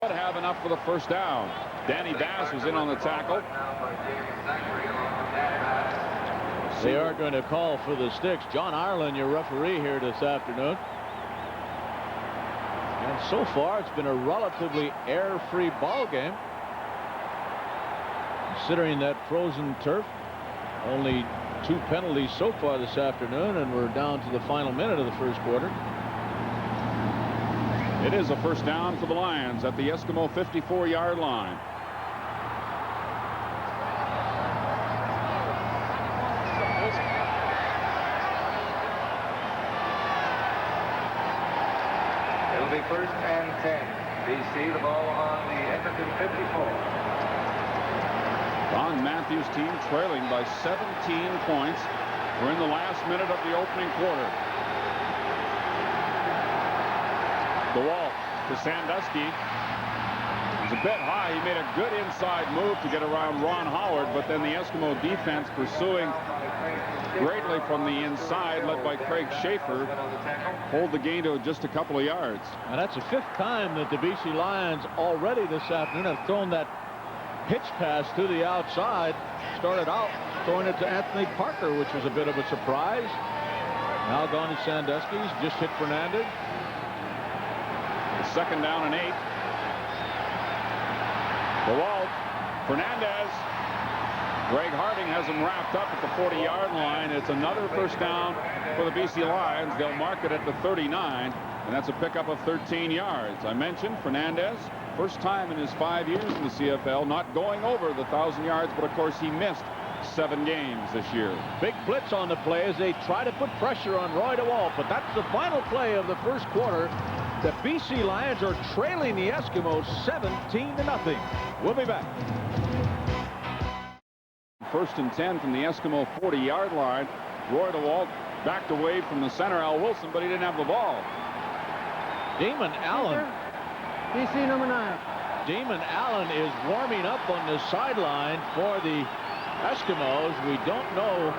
But have enough for the first down. Danny Bass was in on the tackle. They are going to call for the sticks. John Ireland, your referee here this afternoon. And so far, it's been a relatively error-free ball game. Considering that frozen turf, only 2 penalties so far this afternoon, and we're down to the final minute of the first quarter. It is a first down for the Lions at the Eskimo 54-yard line. It'll be first and 10. BC, the ball on the Edmonton 54. Ron Matthews' team trailing by 17 points. We're in the last minute of the opening quarter. DeWalt to Sandusky. He's a bit high. He made a good inside move to get around Ron Howard, but then the Eskimo defense pursuing greatly from the inside, led by Craig Schaefer, hold the gain to just a couple of yards. And that's the 5th time that the BC Lions already this afternoon have thrown that pitch pass to the outside. Started out throwing it to Anthony Parker, which was a bit of a surprise. Now gone to Sandusky's, just hit Fernandez. Second down and 8. DeWalt, Fernandez. Greg Harding has him wrapped up at the 40-yard line. It's another first down for the BC Lions. They'll mark it at the 39, and that's a pickup of 13 yards. I mentioned Fernandez, first time in his 5 years in the CFL, not going over the 1,000 yards, but of course he missed 7 games this year. Big blitz on the play as they try to put pressure on Roy DeWalt, but that's the final play of the first quarter. The BC Lions are trailing the Eskimos 17-0. We'll be back. First and 10 from the Eskimo 40-yard line. Roy DeWalt backed away from the center, Al Wilson, but he didn't have the ball. Damon Allen. BC number 9. Damon Allen is warming up on the sideline for the Eskimos. We don't know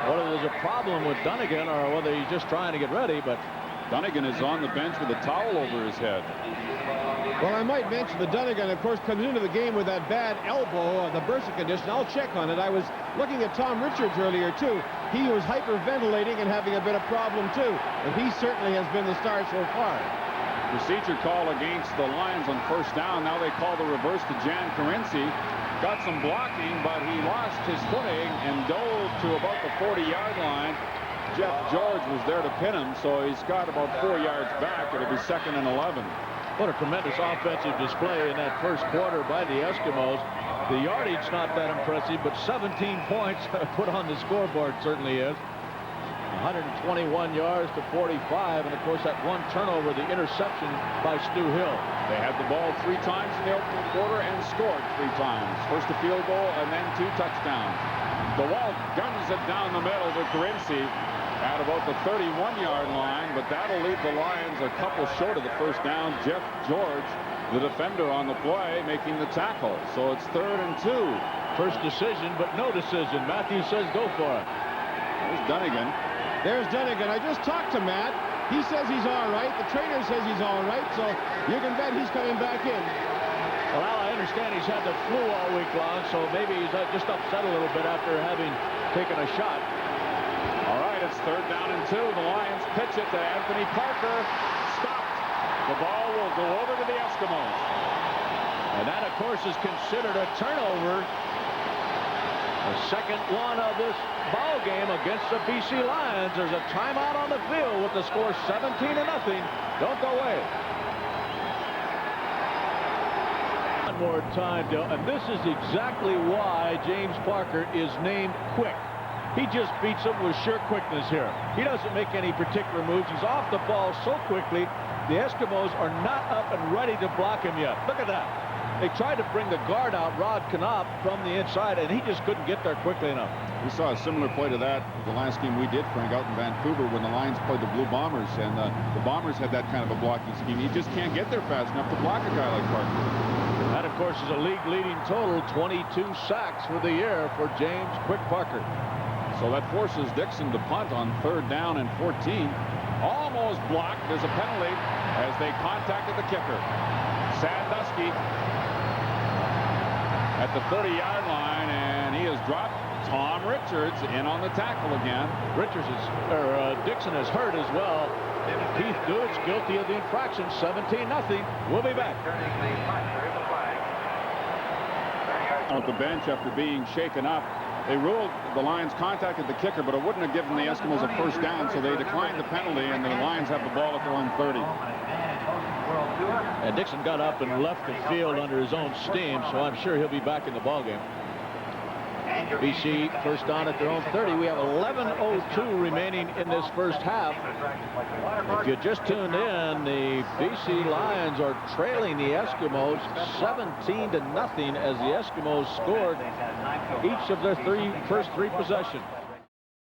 whether there's a problem with Dunnigan or whether he's just trying to get ready, but Dunnigan is on the bench with a towel over his head. Well, I might mention that Dunnigan, of course, comes into the game with that bad elbow, the bursa condition. I'll check on it. I was looking at Tom Richards earlier, too. He was hyperventilating and having a bit of problem, too. And he certainly has been the star so far. Procedure call against the Lions on first down. Now they call the reverse to Jan Carinci. Got some blocking, but he lost his footing and dove to about the 40-yard line. Jeff George was there to pin him, so he's got about 4 yards back. It'll be second and 11. What a tremendous offensive display in that first quarter by the Eskimos. The yardage not that impressive, but 17 points put on the scoreboard certainly is. 121 yards to 45, and of course that one turnover, the interception by Stu Hill. They had the ball 3 times in the opening quarter and scored 3 times. First a field goal and then 2 touchdowns. DeWalt guns it down the middle to Carinci at about the 31-yard line, but that'll leave the Lions a couple short of the first down. Jeff George, the defender on the play, making the tackle. So it's 3rd and 2. First decision, but no decision. Matthews says go for it. There's Dunnigan. There's Dunnigan. I just talked to Matt. He says he's all right. The trainer says he's all right, so you can bet he's coming back in. Well, Al, I understand he's had the flu all week long, so maybe he's just upset a little bit after having taken a shot. All right, it's 3rd down and 2. The Lions pitch it to Anthony Parker. Stopped. The ball will go over to the Eskimos. And that, of course, is considered a turnover. The second one of this ball game against the BC Lions. There's a timeout on the field with the score 17-0. Don't go away. One more time, Dale, and this is exactly why James Parker is named quick. He just beats them with sheer quickness here. He doesn't make any particular moves. He's off the ball so quickly. The Eskimos are not up and ready to block him yet. Look at that. They tried to bring the guard out, Rod Knopp, from the inside, and he just couldn't get there quickly enough. We saw a similar play to that the last game we did, Frank, out in Vancouver when the Lions played the Blue Bombers, and the Bombers had that kind of a blocking scheme. You just can't get there fast enough to block a guy like Parker. That, of course, is a league-leading total, 22 sacks for the year for James Quick Parker. So that forces Dixon to punt on 3rd down and 14. Almost blocked. There's a penalty as they contacted the kicker. Sandusky at the 30-yard line, and he has dropped Tom Richards in on the tackle again. Dixon is hurt as well. Keith Gooch guilty of the infraction. 17-0. We'll be back. At the bench after being shaken up. They ruled the Lions contacted the kicker, but it wouldn't have given the Eskimos a first down, so they declined the penalty, and the Lions have the ball at their own 30. And Dixon got up and left the field under his own steam, so I'm sure he'll be back in the ballgame. BC first down at their own 30. We have 11:02 remaining in this first half. If you just tuned in, the BC Lions are trailing the Eskimos 17-0 as the Eskimos scored each of their first three possessions.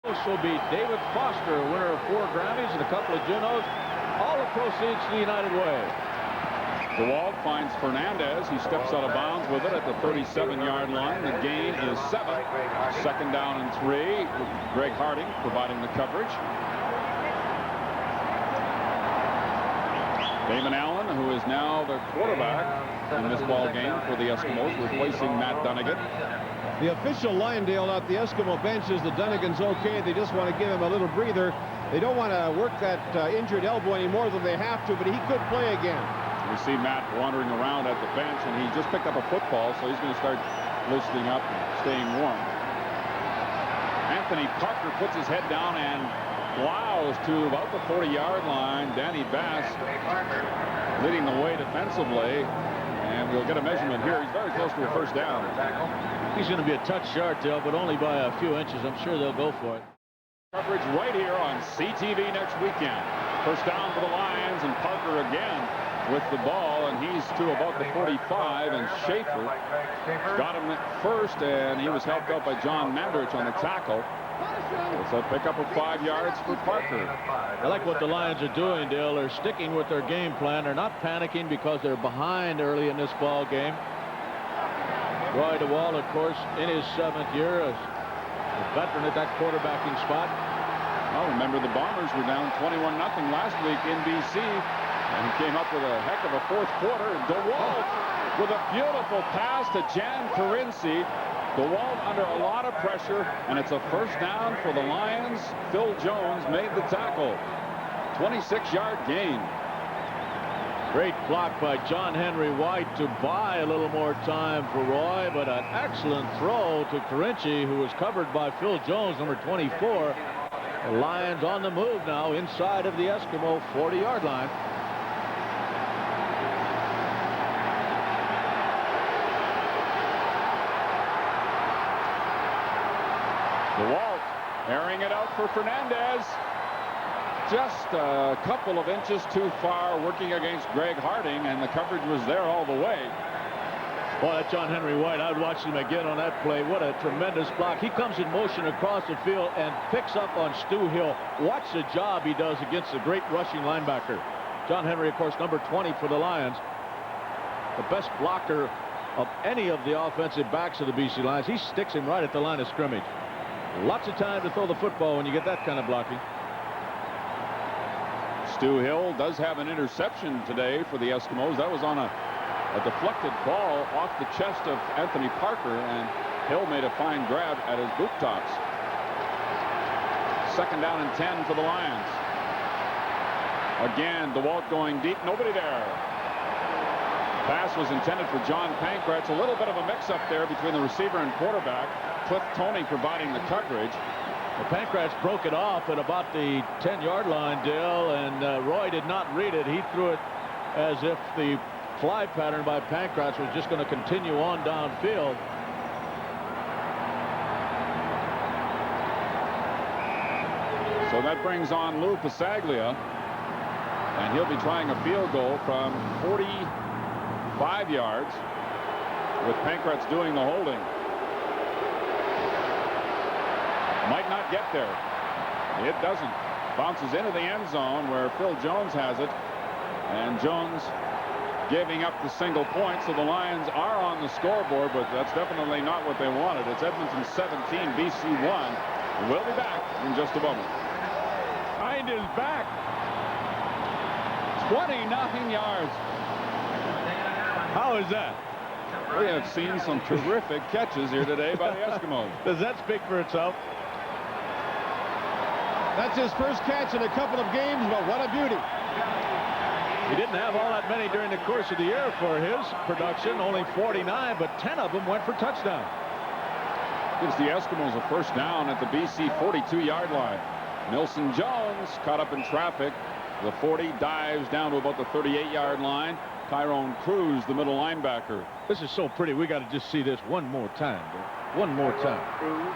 This will be David Foster, winner of 4 Grammys and a couple of Junos. All the proceeds to the United Way. DeWalt finds Fernandez. He steps out of bounds with it at the 37-yard line. The gain is 7. Second down and 3. Greg Harding providing the coverage. Damon Allen, who is now the quarterback in this ball game for the Eskimos, replacing Matt Dunnigan. The official line deal at the Eskimo bench is that Dunnigan's okay. They just want to give him a little breather. They don't want to work that injured elbow any more than they have to, but he could play again. We see Matt wandering around at the bench, and he just picked up a football, so he's going to start loosening up and staying warm. Anthony Parker puts his head down and plows to about the 40-yard line. Danny Bass leading the way defensively, and we'll get a measurement here. He's very close to a first down. He's going to be a touch short, Dale, but only by a few inches. I'm sure they'll go for it. Coverage right here on CTV next weekend. First down for the Lions, and Parker again with the ball, and he's to about the 45, and Schaefer got him at first, and he was helped out by John Mandrich on the tackle. It's a pickup of 5 yards for Parker. I like what the Lions are doing, Dale. They're sticking with their game plan. They're not panicking because they're behind early in this ball game. Roy DeWalt, of course, in his 7th year as a veteran at that quarterbacking spot. Well, remember the Bombers were down 21-0 last week in BC. And he came up with a heck of a fourth quarter. DeWalt with a beautiful pass to Jan Carinci. DeWalt under a lot of pressure, and it's a first down for the Lions. Phil Jones made the tackle. 26-yard gain. Great block by John Henry White to buy a little more time for Roy, but an excellent throw to Carinci, who was covered by Phil Jones, number 24. The Lions on the move now inside of the Eskimo 40-yard line. DeWalt airing it out for Fernandez. Just a couple of inches too far, working against Greg Harding, and the coverage was there all the way. Boy, that John Henry White, I'd watch him again on that play. What a tremendous block. He comes in motion across the field and picks up on Stu Hill. Watch the job he does against the great rushing linebacker. John Henry, of course, number 20 for the Lions. The best blocker of any of the offensive backs of the BC Lions. He sticks him right at the line of scrimmage. Lots of time to throw the football when you get that kind of blocking. Stu Hill does have an interception today for the Eskimos. That was on a deflected ball off the chest of Anthony Parker, and Hill made a fine grab at his boot tops. Second down and 10 for the Lions. Again, DeWalt going deep. Nobody there. Pass was intended for John Pankratz. A little bit of a mix-up there between the receiver and quarterback. Cliff Toney providing the coverage. Well, Pankratz broke it off at about the 10-yard line, Dale, and Roy did not read it. He threw it as if the fly pattern by Pankratz was just going to continue on downfield. So that brings on Lou Pasaglia, and he'll be trying a field goal from 45 yards with Pankratz doing the holding. Might not get there. It doesn't. Bounces into the end zone where Phil Jones has it, and Jones giving up the single point, so the Lions are on the scoreboard, but that's definitely not what they wanted. It's Edmonton 17, BC 1. We'll be back in just a moment. Behind his back. 20-0 yards. How is that? We have seen some terrific catches here today by the Eskimos. Does that speak for itself? That's his first catch in a couple of games, but what a beauty. He didn't have all that many during the course of the year for his production, only 49, but 10 of them went for touchdown. Gives the Eskimos a first down at the BC 42-yard line. Nilson Jones caught up in traffic. The 40 dives down to about the 38-yard line. Tyrone Cruz, the middle linebacker. This is so pretty. We got to just see this one more time. One more time. Cruz.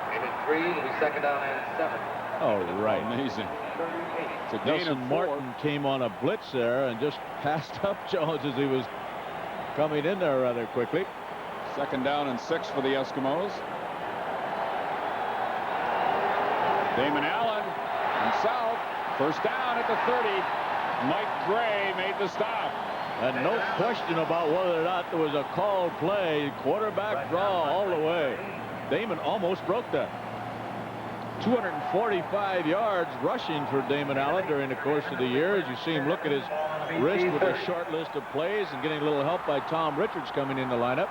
Maybe 3. It'll be second down and 7. Oh, right. Amazing. 38. It's a gain Nelson of 4. Martin came on a blitz there and just passed up Jones as he was coming in there rather quickly. Second down and 6 for the Eskimos. Damon Allen himself. First down at the 30. Mike Gray made the stop. And no question about whether or not there was a called play. Quarterback draw all the way. Damon almost broke that. 245 yards rushing for Damon Allen during the course of the year. As you see him look at his wrist with a short list of plays and getting a little help by Tom Richards coming in the lineup.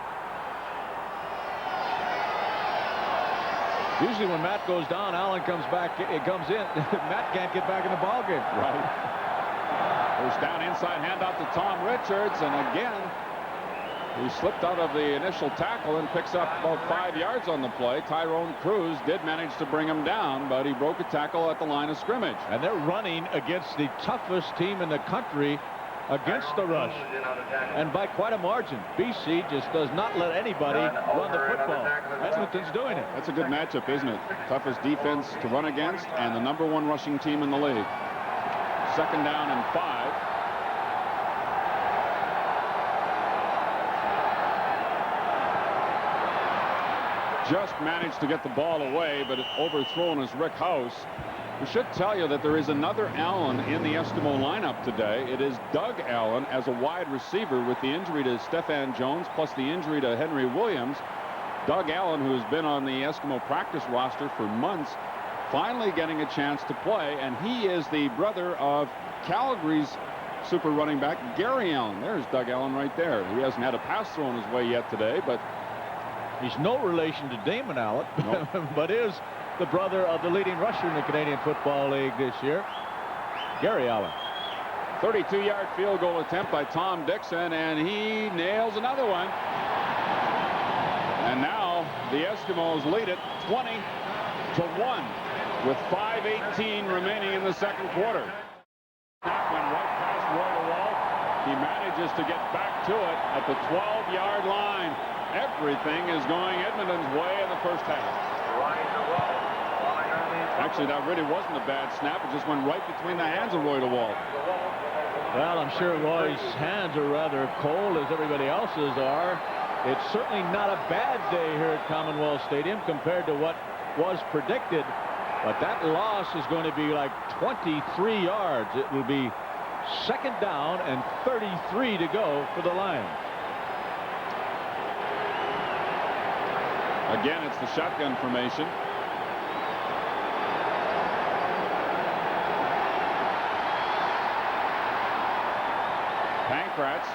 Usually when Matt goes down, Allen comes back. It comes in. Matt can't get back in the ballgame. Right. First down, inside handoff to Tom Richards, and again he slipped out of the initial tackle and picks up about 5 yards on the play. Tyrone Cruz did manage to bring him down, but he broke a tackle at the line of scrimmage. And they're running against the toughest team in the country against the rush, and by quite a margin. BC just does not let anybody run the football. Edmonton's doing it. That's a good matchup, isn't it? Toughest defense to run against and the #1 rushing team in the league. Second down and 5. Just managed to get the ball away, but overthrown is Rick House. We should tell you that there is another Allen in the Eskimo lineup today. It is Doug Allen as a wide receiver with the injury to Stefan Jones plus the injury to Henry Williams. Doug Allen, who has been on the Eskimo practice roster for months, finally getting a chance to play, and he is the brother of Calgary's super running back Gary Allen. There's Doug Allen right there. He hasn't had a pass thrown his way yet today, but he's no relation to Damon Allen, nope. but is the brother of the leading rusher in the Canadian Football League this year, Gary Allen. 32-yard field goal attempt by Tom Dixon, and he nails another one. And now the Eskimos lead it 20-1 with 5:18 remaining in the second quarter. That went right past Roy Wall. He manages to get back to it at the 12-yard line. Everything is going Edmonton's way in the first half. Actually, that really wasn't a bad snap. It just went right between the hands of Roy DeWalt. Well, I'm sure Roy's hands are rather cold, as everybody else's are. It's certainly not a bad day here at Commonwealth Stadium compared to what was predicted. But that loss is going to be like 23 yards. It will be second down and 33 to go for the Lions. Again, it's the shotgun formation. Pankratz.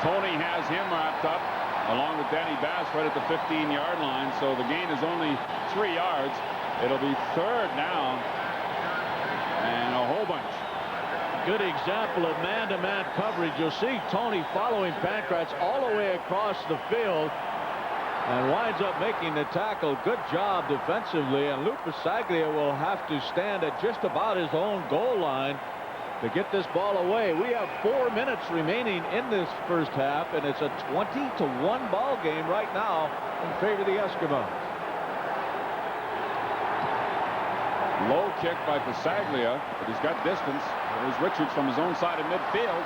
Tony has him wrapped up along with Danny Bass right at the 15-yard line. So the gain is only 3 yards. It'll be third down and a whole bunch. Good example of man-to-man coverage. You'll see Tony following Pankratz all the way across the field and winds up making the tackle. Good job defensively, and Luke Bisaglia will have to stand at just about his own goal line to get this ball away. We have 4 minutes remaining in this first half, and it's a 20-1 ball game right now in favor of the Eskimos. Low kick by Bisaglia, but he's got distance. There's Richards from his own side of midfield.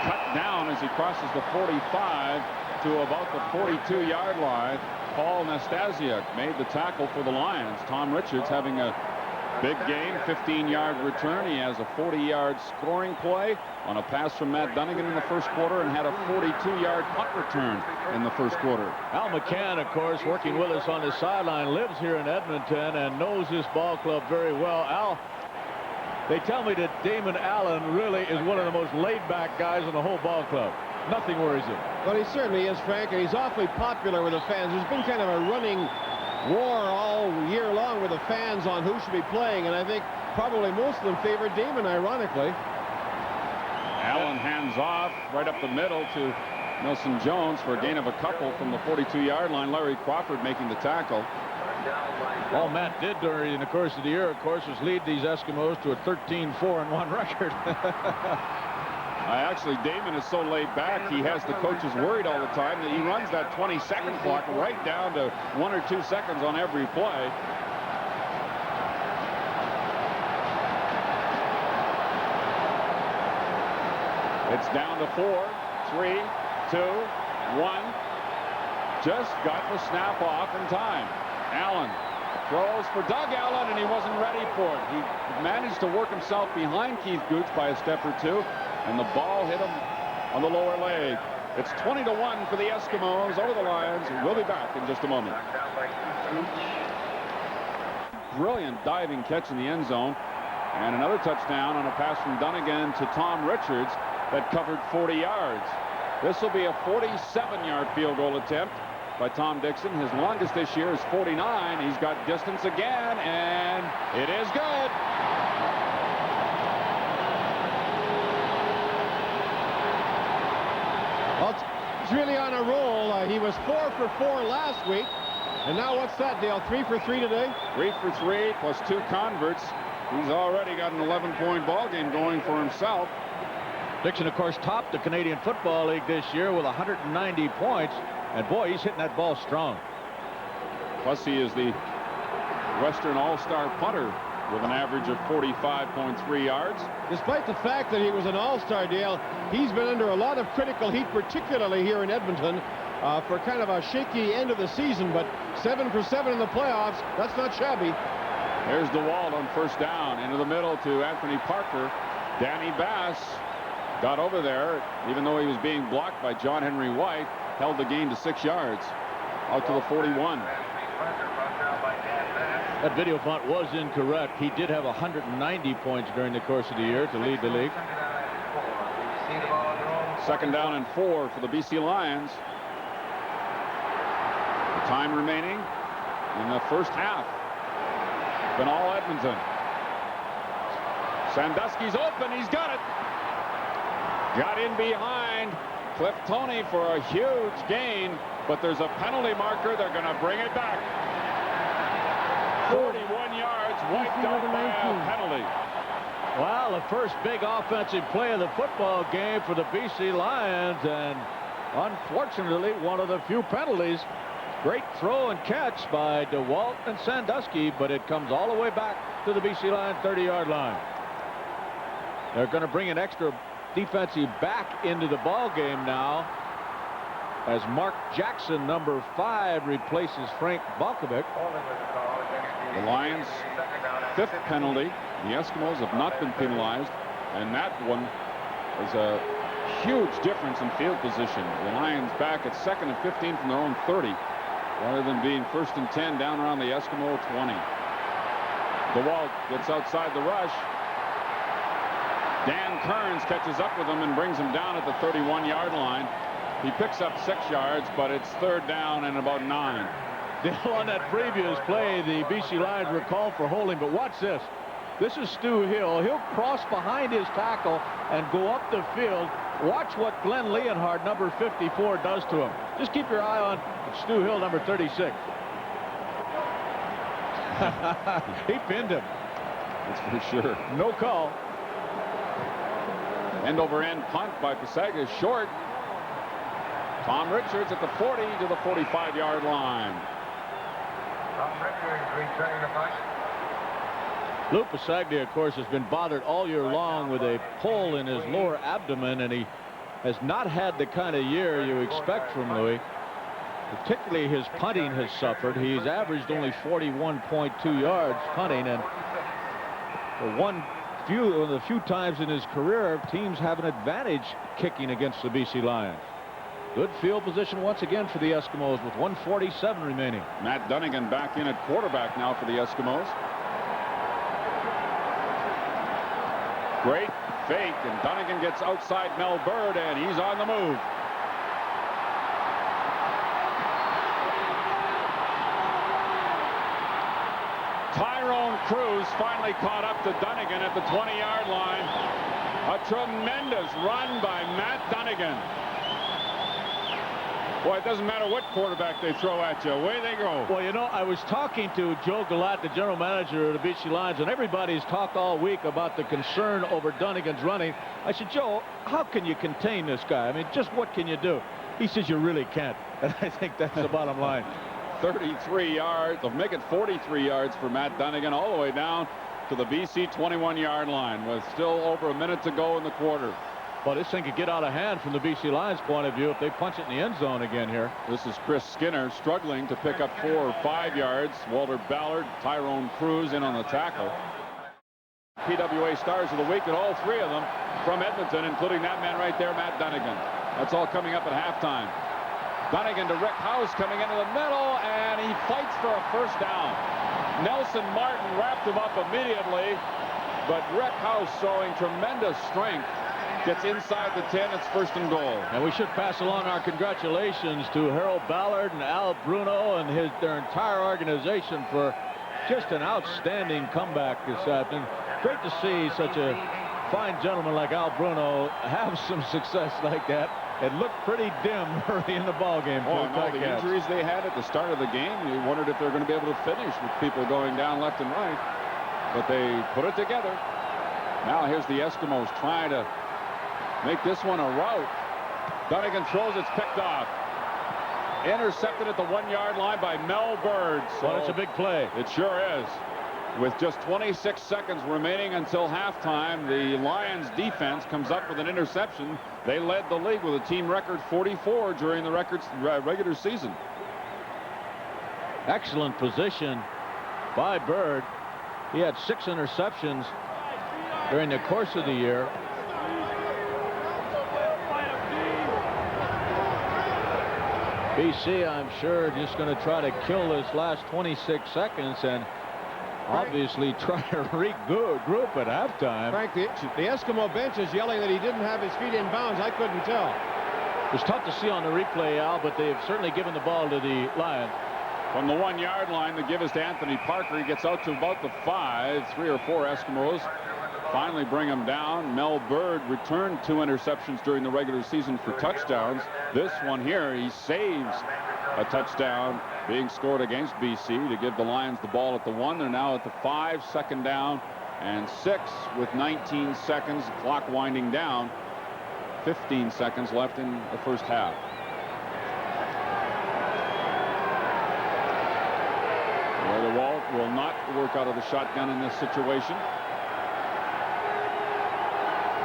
Cut down as he crosses the 45 to about the 42-yard line. Paul Nastasiuk made the tackle for the Lions. Tom Richards having a big game, 15-yard return. He has a 40-yard scoring play on a pass from Matt Dunnigan in the first quarter and had a 42-yard punt return in the first quarter. Al McCann, of course, working with us on the sideline, lives here in Edmonton and knows this ball club very well. Al, They tell me that Damon Allen really is one of the most laid-back guys in the whole ball club. Nothing worries him. Well, he certainly is, Frank, and he's awfully popular with the fans. There's been kind of a running war all year long with the fans on who should be playing, and I think probably most of them favor Damon, ironically. Allen hands off right up the middle to Nelson Jones for a gain of a couple from the 42-yard line. Larry Crawford making the tackle. All Matt did during the course of the year, of course, was lead these Eskimos to a 13-4-1 record. Actually, Damon is so laid back, he has the coaches worried all the time that he runs that 20-second clock right down to 1 or 2 seconds on every play. It's down to 4, 3, 2, 1. Just got the snap off in time. Allen throws for Doug Allen, and he wasn't ready for it. He managed to work himself behind Keith Gooch by a step or two, and the ball hit him on the lower leg. It's 20-1 for the Eskimos over the Lions. We'll be back in just a moment. Brilliant diving catch in the end zone, and another touchdown on a pass from Dunnigan to Tom Richards that covered 40 yards. This will be a 47-yard field goal attempt by Tom Dixon. His longest this year is 49. He's got distance again, and it is good. Well, he's really on a roll. He was 4 for 4 last week, and now what's that, Dale? 3 for 3 today? 3 for 3 plus 2 converts. He's already got an 11-point ball game going for himself. Dixon, of course, topped the Canadian Football League this year with 190 points. And boy, he's hitting that ball strong. Plus, he is the Western All-Star punter with an average of 45.3 yards. Despite the fact that he was an all-star, Dale, he's been under a lot of critical heat, particularly here in Edmonton, for kind of a shaky end of the season. But 7 for 7 in the playoffs, that's not shabby. There's DeWalt on first down into the middle to Anthony Parker. Danny Bass got over there, even though he was being blocked by John Henry White. Held the gain to 6 yards out to the 41. That video font was incorrect. He did have 190 points during the course of the year to lead the league. 2nd down and 4 for the BC Lions. The time remaining in the first half. Been all Edmonton. Sandusky's open. He's got it. Got in behind Cliff Toney for a huge gain, but there's a penalty marker. They're going to bring it back. 41 yards wiped out by a penalty. Well, the first big offensive play of the football game for the BC Lions, and unfortunately one of the few penalties. Great throw and catch by DeWalt and Sandusky, but it comes all the way back to the BC Lions 30-yard line. They're going to bring an extra defensive back into the ball game now as Mark Jackson, number 5, replaces Frank Balkovic. The Lions' 5th penalty. The Eskimos have not been penalized, and that one is a huge difference in field position. The Lions back at 2nd and 15 from their own 30 rather than being 1st and 10 down around the Eskimo 20. DeWalt gets outside the rush. Dan Kearns catches up with him and brings him down at the 31-yard line. He picks up 6 yards, but it's 3rd down and about 9. On that previous play, the BC Lions were called for holding, but watch this. This is Stu Hill. He'll cross behind his tackle and go up the field. Watch what Glenn Leonhard, number 54, does to him. Just keep your eye on Stu Hill, number 36. He pinned him. That's for sure. No call. End over end punt by Pasega, short. Tom Richards at the 40 to the 45-yard line. Tom Richards returning the punt. Lou Pasaglia, of course, has been bothered all year long with a pull in his lower abdomen, and he has not had the kind of year you expect from Louis. Particularly his punting has suffered. He's averaged only 41.2 yards punting, and for the few times in his career, teams have an advantage kicking against the BC Lions. Good field position once again for the Eskimos with 1:47 remaining. Matt Dunnigan back in at quarterback now for the Eskimos. Great fake, and Dunnigan gets outside Mel Bird, and he's on the move. Tyrone Cruz finally caught up to Dunnigan at the 20-yard line. A tremendous run by Matt Dunnigan. Boy, it doesn't matter what quarterback they throw at you. Away they go. Well, you know, I was talking to Joe Galat, the general manager of the BC Lions, and everybody's talked all week about the concern over Dunnigan's running. I said, Joe, how can you contain this guy? I mean, just what can you do? He says, you really can't. And I think that's the bottom line. 33 yards. They'll make it 43 yards for Matt Dunnigan, all the way down to the BC 21-yard line with still over a minute to go in the quarter. Well, this thing could get out of hand from the BC Lions point of view if they punch it in the end zone again here. This is Chris Skinner struggling to pick up 4 or 5 yards. Walter Ballard, Tyrone Cruz in on the tackle. PWA Stars of the Week, and all 3 of them from Edmonton, including that man right there, Matt Dunnigan. That's all coming up at halftime. Dunnigan to Rick House coming into the middle, and he fights for a first down. Nelson Martin wrapped him up immediately, but Rick House, showing tremendous strength, gets inside the 10. It's first and goal. And we should pass along our congratulations to Harold Ballard and Al Bruno and their entire organization for just an outstanding comeback this afternoon. Great to see such a fine gentleman like Al Bruno have some success like that. It looked pretty dim early in the ballgame. Oh, and all the injuries they had at the start of the game, you wondered if they were going to be able to finish with people going down left and right. But they put it together. Now here's the Eskimos trying to make this one a rout. Dunnigan throws, it's picked off. Intercepted at the 1-yard line by Mel Bird. So well, it's a big play. It sure is. With just 26 seconds remaining until halftime, the Lions defense comes up with an interception. They led the league with a team record 44 during the regular season. Excellent position by Bird. He had 6 interceptions during the course of the year. BC, I'm sure, just going to try to kill this last 26 seconds and obviously try to regroup at halftime. Frank, the Eskimo bench is yelling that he didn't have his feet in bounds. I couldn't tell. It's tough to see on the replay, Al, but they've certainly given the ball to the Lions. From the 1-yard line, the give is to Anthony Parker. He gets out to about the 5. 3 or 4 Eskimos finally bring him down. Mel Bird returned 2 interceptions during the regular season for touchdowns. This one here, he saves a touchdown being scored against BC to give the Lions the ball at the 1. They're now at the 5, 2nd down and 6 with 19 seconds. Clock winding down. 15 seconds left in the first half. The Wall will not work out of the shotgun in this situation.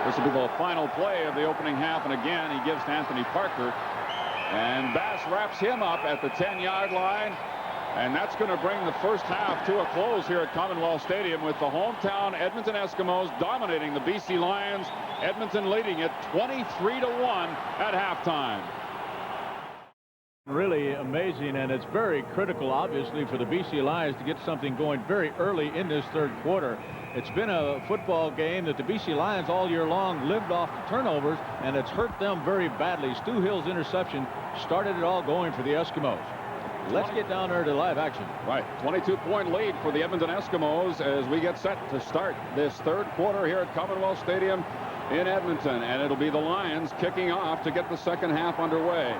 This will be the final play of the opening half, and again he gives to Anthony Parker, and Bass wraps him up at the 10-yard line, and that's going to bring the first half to a close here at Commonwealth Stadium with the hometown Edmonton Eskimos dominating the BC Lions. Edmonton leading it 23-1 at halftime. Really amazing, and it's very critical, obviously, for the BC Lions to get something going very early in this 3rd quarter. It's been a football game that the BC Lions all year long lived off the turnovers, and it's hurt them very badly. Stu Hill's interception started it all going for the Eskimos. Let's get down there to live action. Right, 22-point lead for the Edmonton Eskimos as we get set to start this 3rd quarter here at Commonwealth Stadium in Edmonton, and it'll be the Lions kicking off to get the second half underway.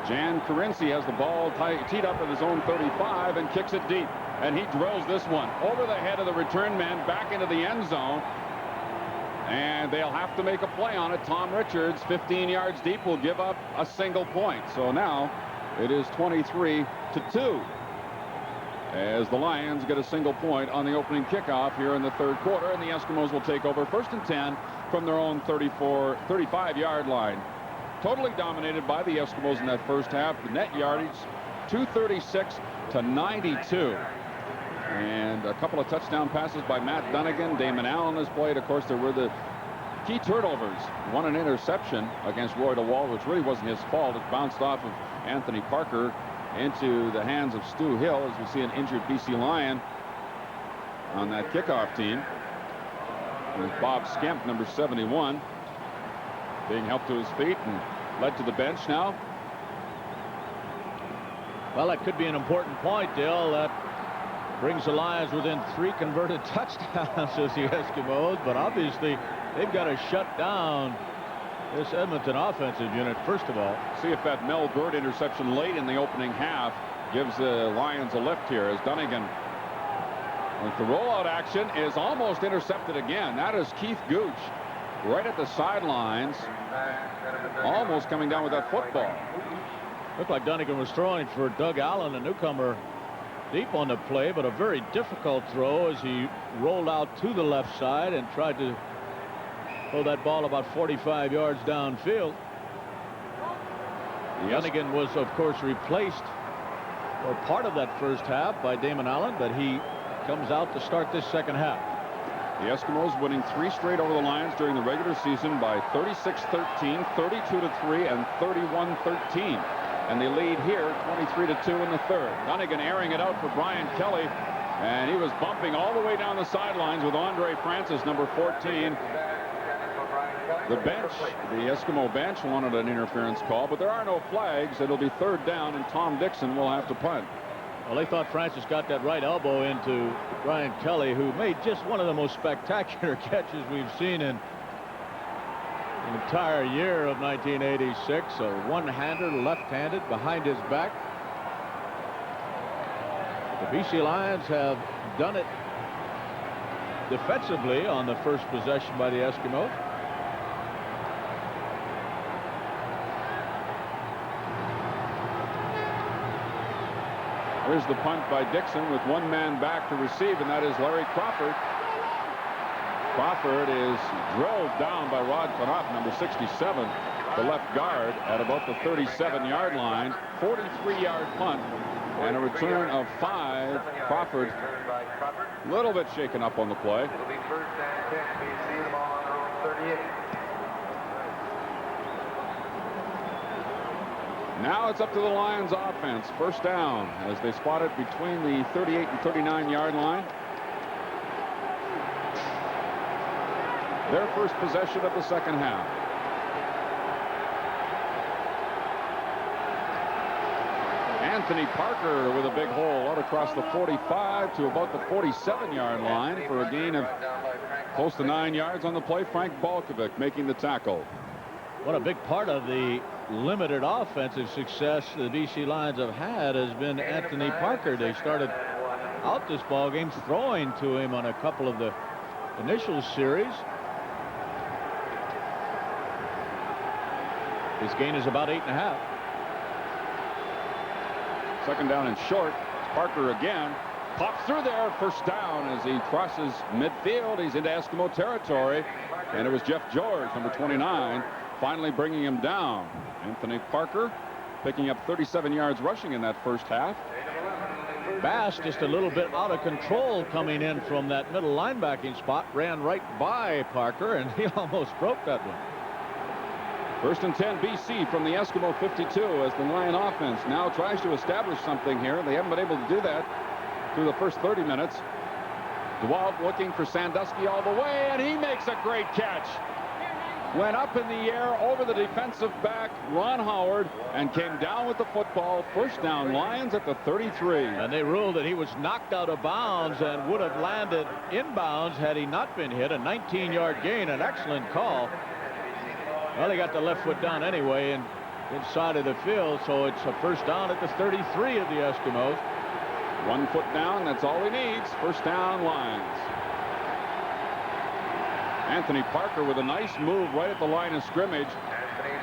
Jan Karinci has the ball teed up at his own 35 and kicks it deep. And he drills this one over the head of the return man back into the end zone. And they'll have to make a play on it. Tom Richards, 15 yards deep, will give up a single point. So now it is 23-2 as the Lions get a single point on the opening kickoff here in the 3rd quarter. And the Eskimos will take over 1st and 10 from their own 35-yard line. Totally dominated by the Eskimos in that first half. The net yardage 236 to 92. And a couple of touchdown passes by Matt Dunnigan. Damon Allen has played. Of course, there were the key turnovers. One an interception against Roy DeWall, which really wasn't his fault. It bounced off of Anthony Parker into the hands of Stu Hill as we see an injured BC Lion on that kickoff team. With Bob Skemp, number 71, being helped to his feet and led to the bench now. Well, that could be an important point, Dale. That brings the Lions within 3 converted touchdowns as the Eskimos, but obviously they've got to shut down this Edmonton offensive unit, first of all. See if that Mel Bird interception late in the opening half gives the Lions a lift here as Dunnigan, with the rollout action, is almost intercepted again. That is Keith Gooch right at the sidelines, almost coming down with that football. Looked like Dunnigan was throwing for Doug Allen, a newcomer, deep on the play, but a very difficult throw as he rolled out to the left side and tried to throw that ball about 45 yards downfield. Dunnigan was, of course, replaced for part of that first half by Damon Allen, but he comes out to start this second half. The Eskimos winning 3 straight over the Lions during the regular season by 36-13, 32-3, and 31-13. And they lead here 23-2 in the third. Dunnigan airing it out for Brian Kelly, and he was bumping all the way down the sidelines with Andre Francis, number 14. The bench, the Eskimo bench, wanted an interference call, but there are no flags. It'll be third down, and Tom Dixon will have to punt. Well, they thought Francis got that right elbow into Brian Kelly, who made just one of the most spectacular catches we've seen in the entire year of 1986. A one-hander, left-handed, behind his back. The BC Lions have done it defensively on the first possession by the Eskimos. Here's the punt by Dixon with one man back to receive, and that is Larry Crawford. Crawford is drilled down by Rod Knapp, number 67, the left guard, at about the 37-yard line. 43-yard punt and a return of 5. Crawford a little bit shaken up on the play. It'll be first and 10. BC, the ball on their own 38. Now it's up to the Lions offense. First down as they spot it between the 38 and 39-yard line. Their first possession of the second half. Anthony Parker with a big hole out across the 45 to about the 47-yard line for a gain of close to 9 yards on the play. Frank Balkovic making the tackle. What a big part of the limited offensive success the BC Lions have had has been Anthony Parker. They started out this ball game throwing to him on a couple of the initial series. His gain is about 8.5. Second down and short. Parker again pops through there. First down as he crosses midfield. He's into Eskimo territory, and it was Jeff George, number 29, finally bringing him down. Anthony Parker picking up 37 yards rushing in that first half. Bass just a little bit out of control coming in from that middle linebacking spot, ran right by Parker, and he almost broke that one. First and 10 BC from the Eskimo 52 as the Lion offense now tries to establish something here. They haven't been able to do that through the first 30 minutes. DeWalt looking for Sandusky all the way, and he makes a great catch. Went up in the air over the defensive back, Ron Howard, and came down with the football. First down, Lions at the 33. And they ruled that he was knocked out of bounds and would have landed inbounds had he not been hit. A 19-yard gain, an excellent call. Well, they got the left foot down anyway and inside of the field, so it's a first down at the 33 of the Eskimos. 1 foot down, that's all he needs. First down, Lions. Anthony Parker with a nice move right at the line of scrimmage.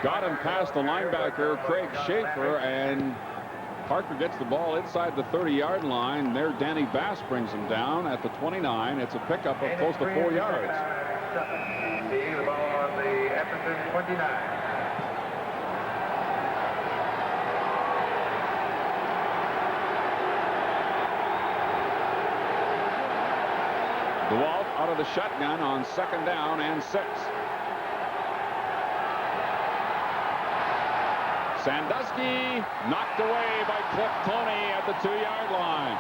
Got him past the linebacker, Craig Schaefer, and Parker gets the ball inside the 30-yard line. There, Danny Bass brings him down at the 29. It's a pickup of close to 4 yards. The ball on the Edmonton 29. DeWalt out of the shotgun on second down and 6. Sandusky knocked away by Cliff Toney at the 2-yard line.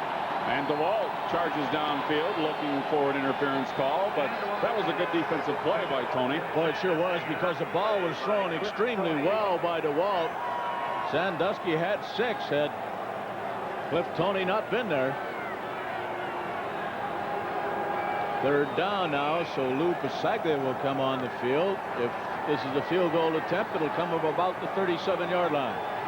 And DeWalt charges downfield looking for an interference call, but that was a good defensive play by Tony. Well, it sure was, because the ball was thrown extremely well by DeWalt. Sandusky had 6 had Cliff Toney not been there. 3rd down now, so Lou Pasaglia will come on the field. If this is a field goal attempt, it'll come from about the 37-yard line.